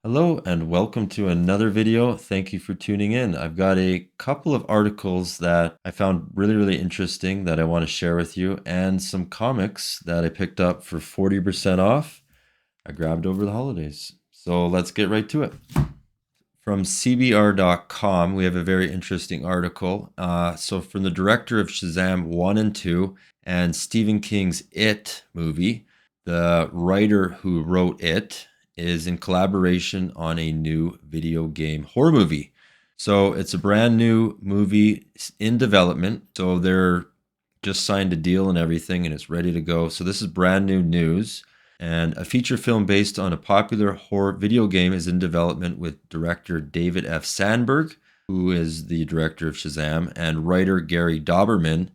Hello and welcome to another video. Thank you for tuning in. I've got a couple of articles that I found really interesting that I want to share with you, and some comics that I picked up for 40% off I grabbed over the holidays. So let's get right to it. From CBR.com, we have a very interesting article. So from the director of Shazam 1 and 2 and Stephen King's It movie, the writer who wrote It is in collaboration on a new video game horror movie. So it's a brand new movie in development. So they're just signed a deal and everything, and it's ready to go. So this is brand new news. And a feature film based on a popular horror video game is in development with director David F. Sandberg, who is the director of Shazam, and writer Gary Dauberman,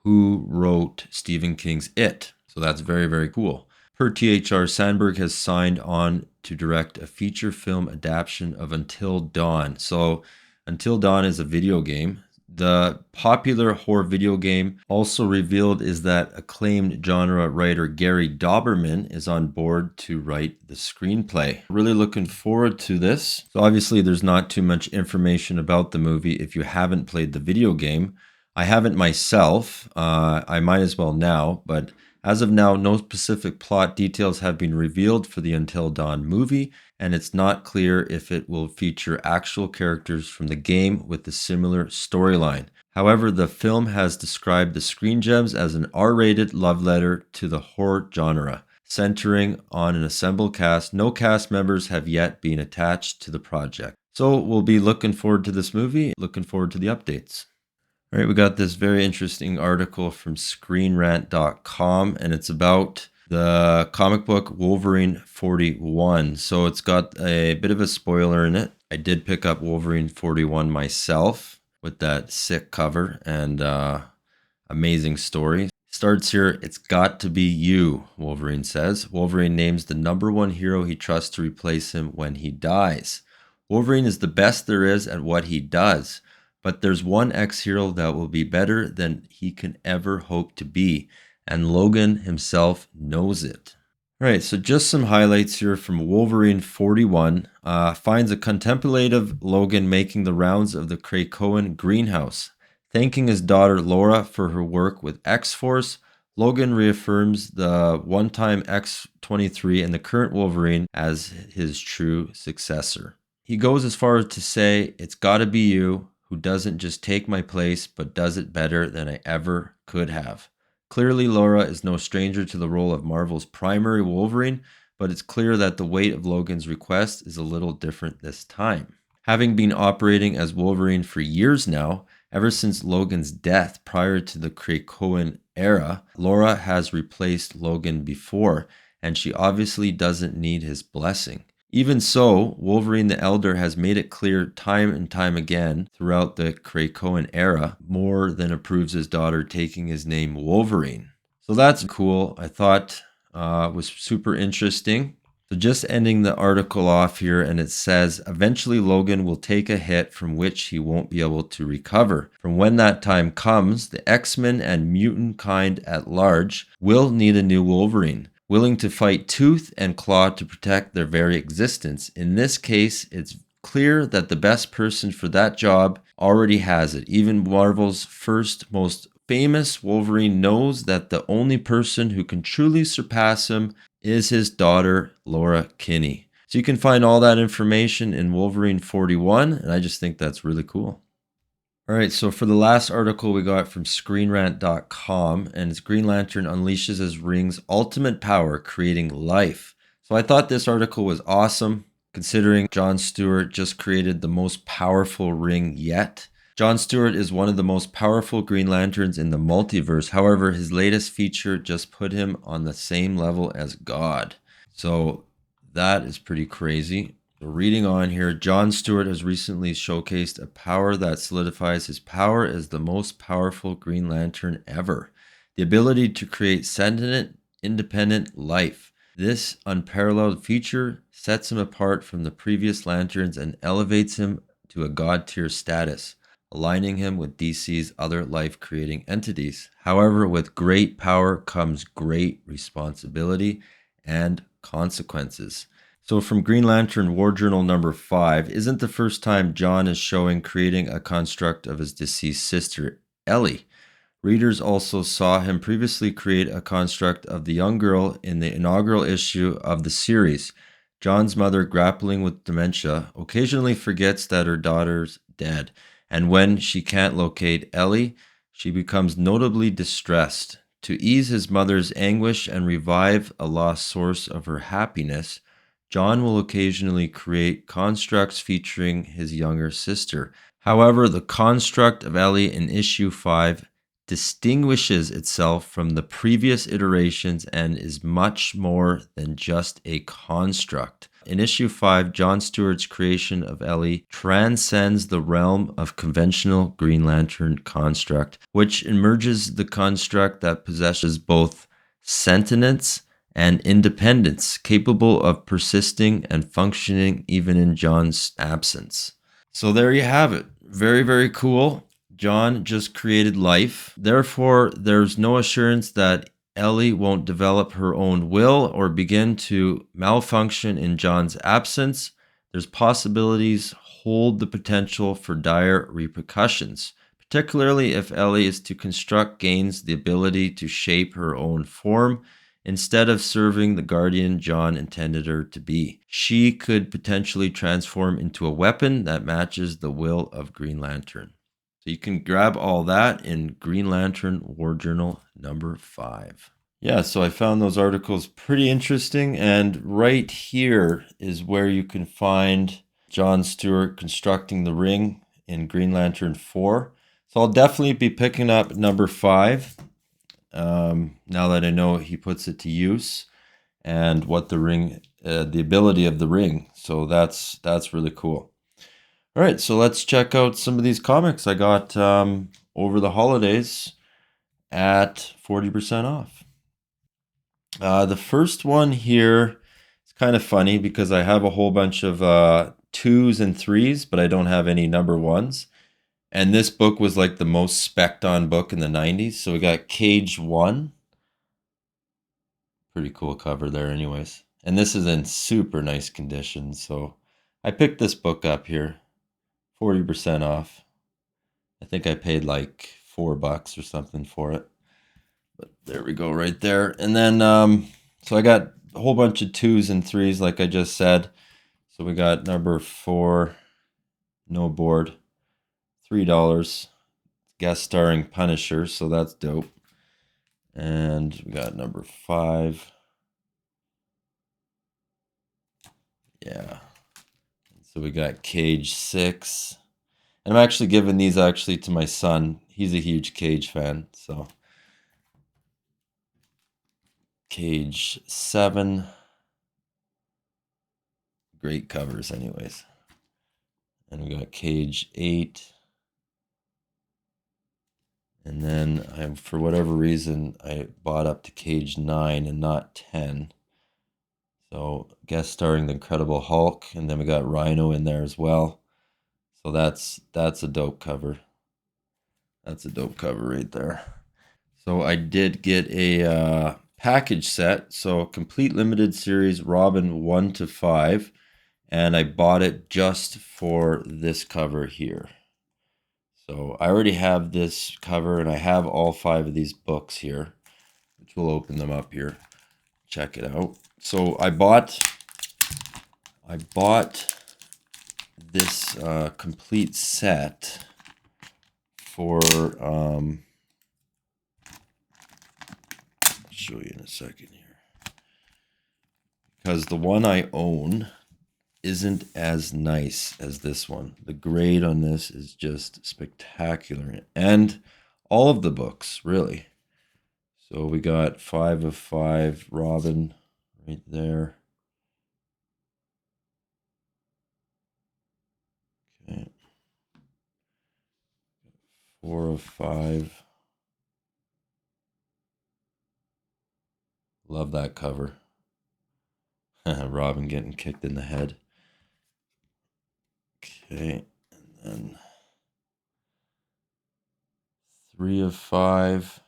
who wrote Stephen King's It. So that's very cool. Per THR, Sandberg has signed on to direct a feature film adaptation of Until Dawn. So Until Dawn is a video game. The popular horror video game also revealed is that acclaimed genre writer Gary Dauberman is on board to write the screenplay. Really looking forward to this. So obviously there's not too much information about the movie if you haven't played the video game. I haven't myself. I might as well now, but as of now, no specific plot details have been revealed for the Until Dawn movie, and it's not clear if it will feature actual characters from the game with a similar storyline. However, the film has described the Screen Gems as an R-rated love letter to the horror genre, centering on an assembled cast. No cast members have yet been attached to the project. So we'll be looking forward to this movie, looking forward to the updates. All right, we got this very interesting article from ScreenRant.com, and it's about the comic book Wolverine 41. So it's got a bit of a spoiler in it. I did pick up Wolverine 41 myself with that sick cover and amazing story. Starts here, "It's got to be you," Wolverine says. Wolverine names the number one hero he trusts to replace him when he dies. Wolverine is the best there is at what he does. But there's one ex-hero that will be better than he can ever hope to be, and Logan himself knows it. All right, so just some highlights here from Wolverine 41. Finds a contemplative Logan making the rounds of the Krakoan greenhouse. Thanking his daughter Laura for her work with X-Force, Logan reaffirms the one-time X-23 and the current Wolverine as his true successor. He goes as far as to say, "It's gotta be you, who doesn't just take my place, but does it better than I ever could have." Clearly, Laura is no stranger to the role of Marvel's primary Wolverine, but it's clear that the weight of Logan's request is a little different this time. Having been operating as Wolverine for years now, ever since Logan's death prior to the Krakoan era, Laura has replaced Logan before, and she obviously doesn't need his blessing. Even so, Wolverine the Elder has made it clear time and time again throughout the Krakoan era, more than approves his daughter taking his name Wolverine. So that's cool. I thought was super interesting. So just ending the article off here, and it says, "Eventually Logan will take a hit from which he won't be able to recover. From when that time comes, the X-Men and mutant kind at large will need a new Wolverine, willing to fight tooth and claw to protect their very existence. In this case, it's clear that the best person for that job already has it. Even Marvel's first, most famous Wolverine knows that the only person who can truly surpass him is his daughter, Laura Kinney." So you can find all that information in Wolverine 41, and I just think that's really cool. All right, so for the last article we got from ScreenRant.com, and it's Green Lantern unleashes his ring's ultimate power, creating life. So I thought this article was awesome, considering John Stewart just created the most powerful ring yet. John Stewart is one of the most powerful Green Lanterns in the multiverse. However, his latest feature just put him on the same level as God. So that is pretty crazy. Reading on here, John Stewart has recently showcased a power that solidifies his power as the most powerful Green Lantern ever. The ability to create sentient, independent life. This unparalleled feature sets him apart from the previous Lanterns and elevates him to a god-tier status, aligning him with DC's other life-creating entities. However, with great power comes great responsibility and consequences. So from Green Lantern War Journal number 5, isn't the first time John is showing creating a construct of his deceased sister, Ellie. Readers also saw him previously create a construct of the young girl in the inaugural issue of the series. John's mother, grappling with dementia, occasionally forgets that her daughter's dead, and when she can't locate Ellie, she becomes notably distressed. To ease his mother's anguish and revive a lost source of her happiness, John will occasionally create constructs featuring his younger sister. However, the construct of Ellie in issue 5 distinguishes itself from the previous iterations and is much more than just a construct. In issue 5, John Stewart's creation of Ellie transcends the realm of conventional Green Lantern construct, which emerges the construct that possesses both sentience and independence, capable of persisting and functioning even in John's absence. So there you have it. Very, very cool. John just created life. Therefore, there's no assurance that Ellie won't develop her own will or begin to malfunction in John's absence. There's possibilities hold the potential for dire repercussions, particularly if Ellie is to construct gains the ability to shape her own form instead of serving the guardian John intended her to be. She could potentially transform into a weapon that matches the will of Green Lantern. So you can grab all that in Green Lantern War Journal number 5. Yeah, so I found those articles pretty interesting, and right here is where you can find John Stewart constructing the ring in Green Lantern 4. So I'll definitely be picking up number 5 now that I know he puts it to use and what the ring, the ability of the ring. So that's really cool. All right, so let's check out some of these comics I got over the holidays at 40% off. The first one here is kind of funny because I have a whole bunch of 2s and 3s, but I don't have any number 1s. And this book was like the most spec'd on book in the 90s. So we got Cage 1. Pretty cool cover there anyways. And this is in super nice condition. So I picked this book up here. 40% off. I think I paid like $4 or something for it. But there we go right there. And then, so I got a whole bunch of 2s and 3s, like I just said. So we got number 4, No Board, $3, guest starring Punisher. So that's dope. And we got number 5. Yeah. So we got Cage 6. And I'm actually giving these to my son. He's a huge Cage fan. So Cage 7. Great covers anyways. And we got Cage 8. And then for whatever reason, I bought up to Cage 9 and not 10. So guest starring the Incredible Hulk. And then we got Rhino in there as well. So that's a dope cover. That's a dope cover right there. So I did get a package set. So complete limited series Robin 1 to 5. And I bought it just for this cover here. So I already have this cover and I have all 5 of these books here, which we'll open them up here. Check it out. So I bought this complete set for I'll show you in a second here, because the one I own isn't as nice as this one. The grade on this is just spectacular, and all of the books really. So we got 5 of 5 Robin right there. Okay. 4 of 5. Love that cover. Robin getting kicked in the head. Okay, and then 3 of 5.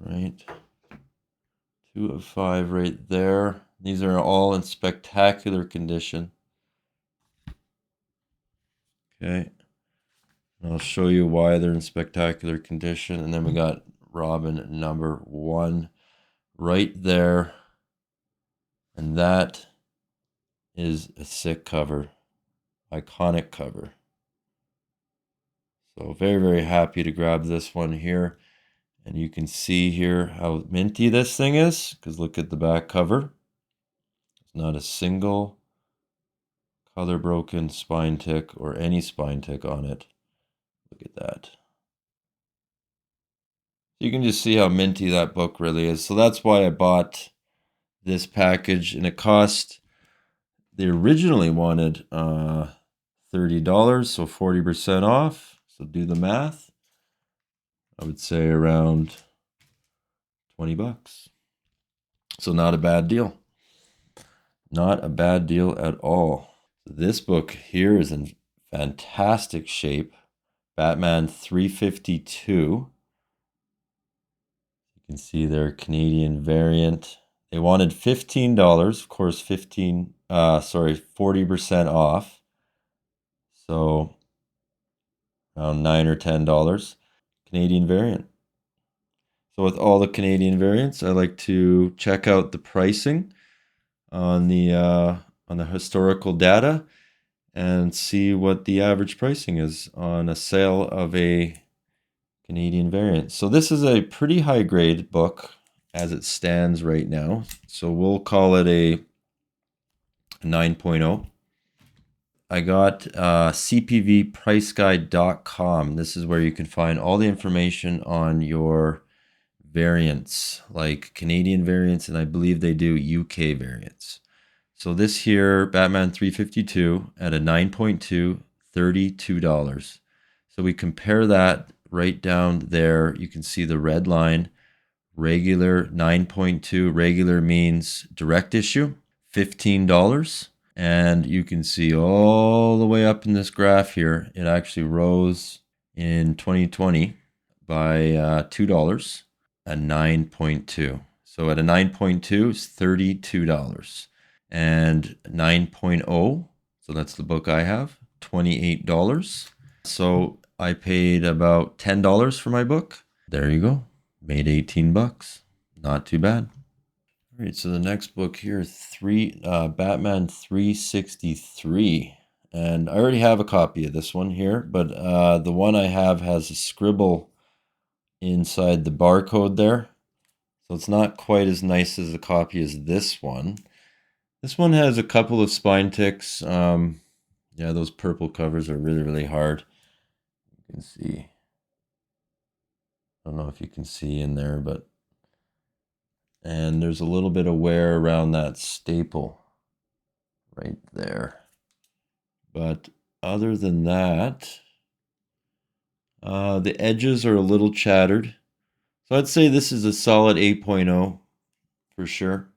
Right. 2 of 5 right there. These are all in spectacular condition. Okay. And I'll show you why they're in spectacular condition. And then we got Robin number 1 right there. And that is a sick cover. Iconic cover. So very, very happy to grab this one here. And you can see here how minty this thing is, because look at the back cover. It's not a single color broken spine tick or any spine tick on it. Look at that. You can just see how minty that book really is. So that's why I bought this package, and it cost, they originally wanted $30, so 40% off. So do the math. I would say around 20 bucks. So not a bad deal. Not a bad deal at all. This book here is in fantastic shape. Batman 352. You can see their Canadian variant. They wanted $15, of course, 40% off. So around $9 or $10. Canadian variant. So with all the Canadian variants, I like to check out the pricing on the historical data and see what the average pricing is on a sale of a Canadian variant. So this is a pretty high grade book as it stands right now. So we'll call it a 9.0. I got cpvpriceguide.com. This is where you can find all the information on your variants, like Canadian variants, and I believe they do UK variants. So this here, Batman 352 at a 9.2, $32. So we compare that right down there. You can see the red line, regular 9.2, regular means direct issue, $15. And you can see all the way up in this graph here, it actually rose in 2020 by $2, a 9.2. So at a 9.2, it's $32. And 9.0, so that's the book I have, $28. So I paid about $10 for my book. There you go. Made 18 bucks. Not too bad. All right, so the next book here, Batman 363. And I already have a copy of this one here, but the one I have has a scribble inside the barcode there. So it's not quite as nice as a copy as this one. This one has a couple of spine ticks. Yeah, those purple covers are really, really hard. You can see. I don't know if you can see in there, but... And there's a little bit of wear around that staple right there. But other than that, the edges are a little chattered. So I'd say this is a solid 8.0 for sure.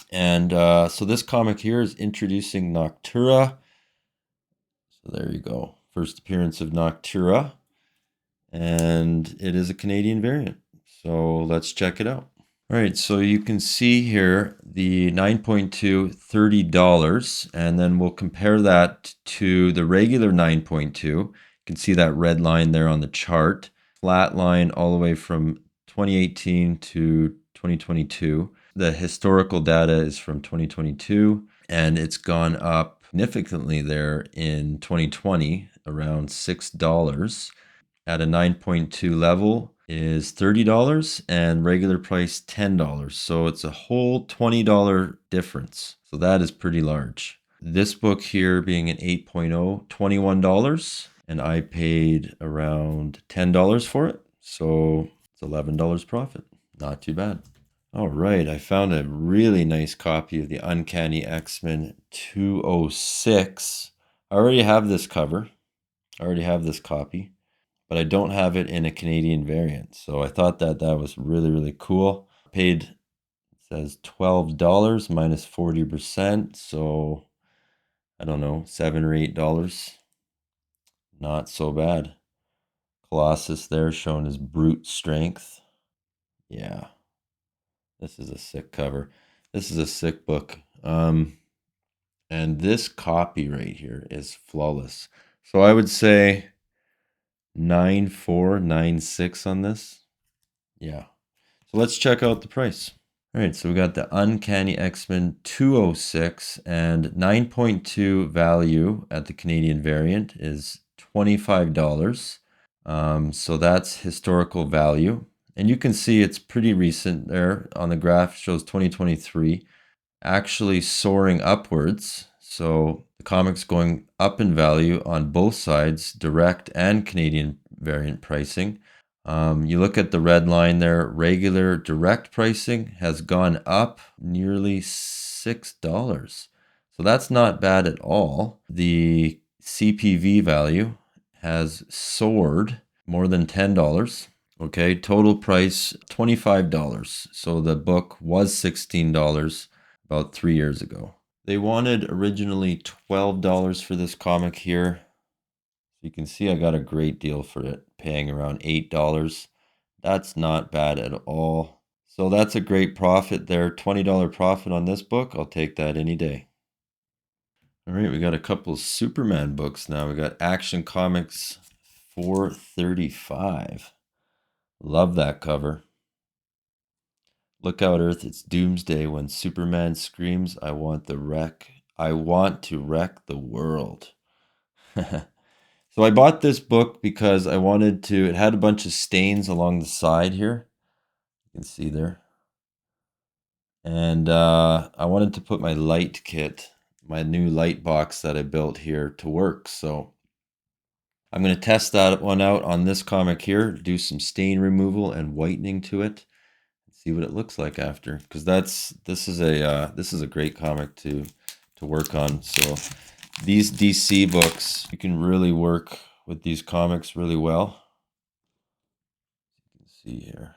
And so this comic here is introducing Noctura. So there you go. First appearance of Noctura. And it is a Canadian variant. So let's check it out. All right, so you can see here the 9.2, $30. And then we'll compare that to the regular 9.2. You can see that red line there on the chart. Flat line all the way from 2018 to 2022. The historical data is from 2022, and it's gone up significantly there in 2020, around $6. At a 9.2 level is $30 and regular price $10. So it's a whole $20 difference. So that is pretty large. This book here being an 8.0, $21, and I paid around $10 for it. So it's $11 profit. Not too bad. All right, I found a really nice copy of the Uncanny X-Men 206. I already have this cover. I already have this copy, but I don't have it in a Canadian variant. So I thought that was really, really cool. Paid, it says $12 minus 40%. So I don't know, $7 or $8. Not so bad. Colossus there shown as brute strength. Yeah. This is a sick cover. This is a sick book. And this copy right here is flawless. So I would say 9496 on this. Yeah. So let's check out the price. All right, so we got the Uncanny X-Men 206 and 9.2 value at the Canadian variant is $25. So that's historical value. And you can see it's pretty recent there on the graph, shows 2023, actually soaring upwards. So the comic's going up in value on both sides, direct and Canadian variant pricing. You look at the red line there, regular direct pricing has gone up nearly $6. So that's not bad at all. The CPV value has soared more than $10. Okay, total price $25. So the book was $16 about 3 years ago. They wanted originally $12 for this comic here. You can see I got a great deal for it, paying around $8. That's not bad at all. So that's a great profit there. $20 profit on this book. I'll take that any day. All right, we got a couple of Superman books now. We got Action Comics 435. Love that cover. Look out, Earth, it's doomsday when Superman screams, I want to wreck the world. So I bought this book because I wanted to, it had a bunch of stains along the side here. You can see there. And I wanted to put my light kit, my new light box that I built here, to work. So I'm going to test that one out on this comic here, do some stain removal and whitening to it. See what it looks like after, because this is a great comic to work on. So these DC books, you can really work with these comics really well. You can see here,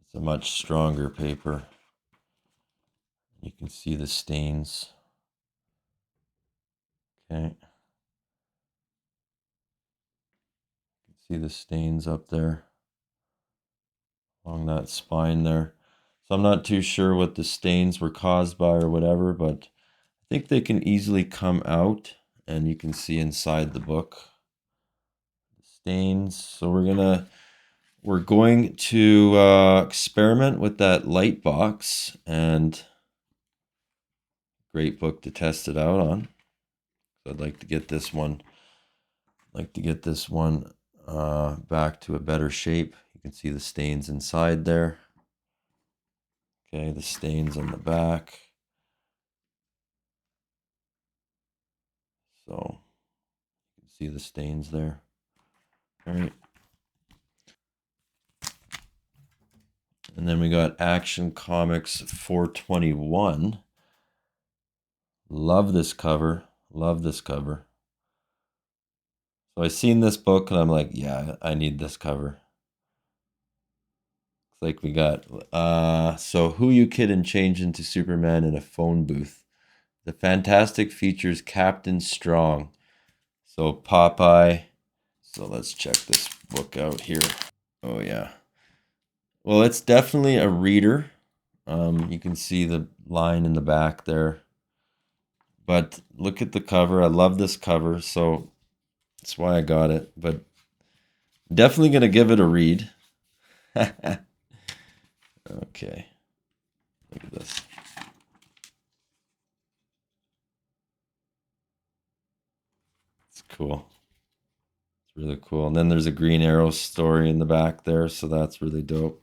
it's a much stronger paper. You can see the stains. Okay, you can see the stains up there along that spine there. So I'm not too sure what the stains were caused by or whatever, but I think they can easily come out, and you can see inside the book the stains. So we're going to experiment with that light box, and great book to test it out on. So I'd like to get this one back to a better shape. You can see the stains inside there. Okay, the stains on the back. So you can see the stains there. All right. And then we got Action Comics 421. Love this cover. Love this cover. So I seen this book and I'm like, yeah, I need this cover. It's like we got so who you kidding change into Superman in a phone booth. The Fantastic features Captain Strong. So Popeye. So let's check this book out here. Oh yeah. Well, it's definitely a reader. You can see the line in the back there. But look at the cover. I love this cover, so that's why I got it. But definitely going to give it a read. Okay. Look at this. It's cool. It's really cool. And then there's a Green Arrow story in the back there, so that's really dope.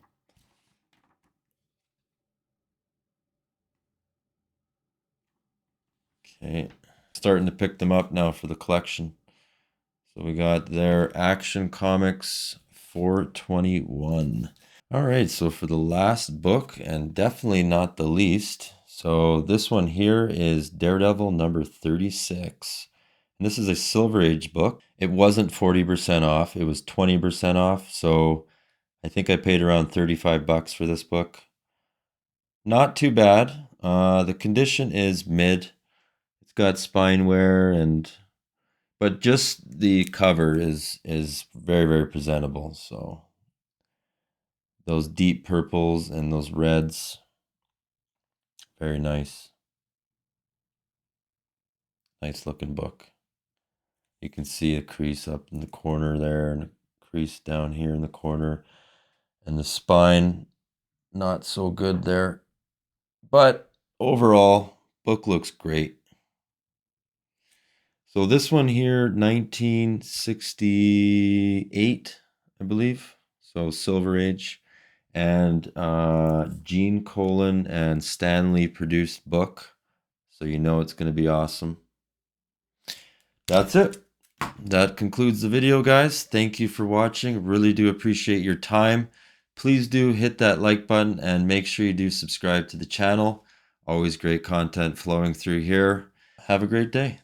Okay. Starting to pick them up now for the collection. So we got their Action Comics 421. All right, so for the last book, and definitely not the least, so this one here is Daredevil number 36. And this is a Silver Age book. It wasn't 40% off, it was 20% off. So I think I paid around $35 for this book. Not too bad. The condition is mid. It's got spine wear, but just the cover is very, very presentable. So those deep purples and those reds. Very nice. Nice looking book. You can see a crease up in the corner there and a crease down here in the corner. And the spine, not so good there. But overall, book looks great. So this one here, 1968, I believe. So Silver Age. And Gene Colan and Stan Lee produced book. So you know it's going to be awesome. That's it. That concludes the video, guys. Thank you for watching. Really do appreciate your time. Please do hit that like button and make sure you do subscribe to the channel. Always great content flowing through here. Have a great day.